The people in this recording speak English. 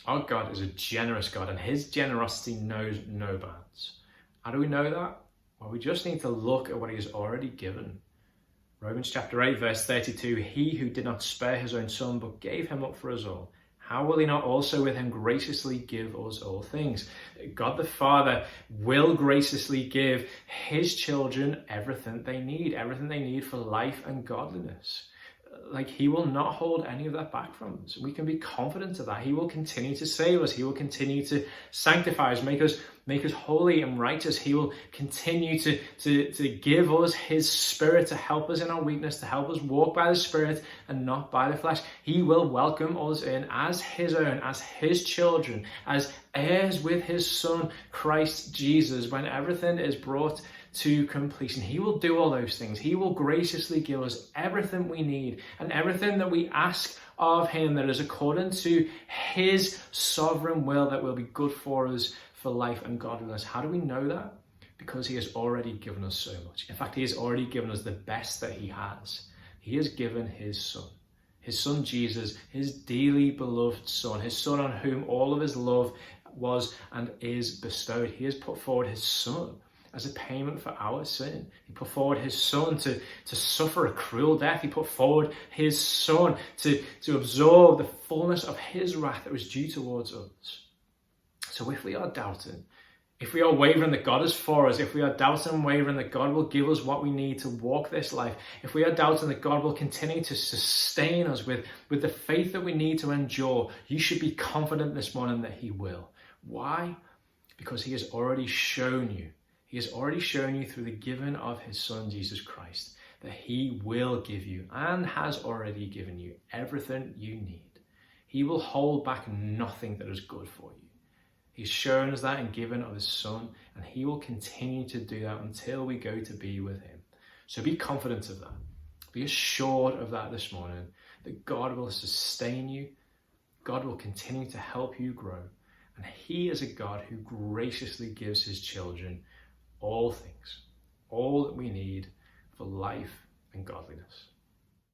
Our God is a generous God, and his generosity knows no bounds. How do we know that? Well, we just need to look at what he has already given. Romans chapter 8, verse 32, he who did not spare his own son, but gave him up for us all, how will he not also with him graciously give us all things? God the Father will graciously give his children everything they need for life and godliness. Like, he will not hold any of that back from us. We can be confident of that. He will continue to save us. He will continue to sanctify us, make us holy and righteous. He will continue to give us his Spirit to help us in our weakness, to help us walk by the Spirit and not by the flesh. He will welcome us in as his own, as his children, as heirs with his Son, Christ Jesus, when everything is brought to completion. He will do all those things. He will graciously give us everything we need and everything that we ask of him that is according to his sovereign will, that will be good for us for life and godliness. How do we know that? Because he has already given us so much. In fact, he has already given us the best that he has. He has given his Son Jesus, his dearly beloved Son, his Son on whom all of his love was and is bestowed. He has put forward his Son as a payment for our sin. He put forward his Son to suffer a cruel death. He put forward his Son to absorb the fullness of his wrath that was due towards us. So if we are doubting, if we are wavering that God is for us, if we are doubting and wavering that God will give us what we need to walk this life, if we are doubting that God will continue to sustain us with the faith that we need to endure, you should be confident this morning that he will. Why? Because he has already shown you. He has already shown you through the giving of his Son, Jesus Christ, that he will give you and has already given you everything you need. He will hold back nothing that is good for you. He's shown us that in giving of his Son, and he will continue to do that until we go to be with him. So be confident of that. Be assured of that this morning, that God will sustain you. God will continue to help you grow. And he is a God who graciously gives his children all things, all that we need for life and godliness.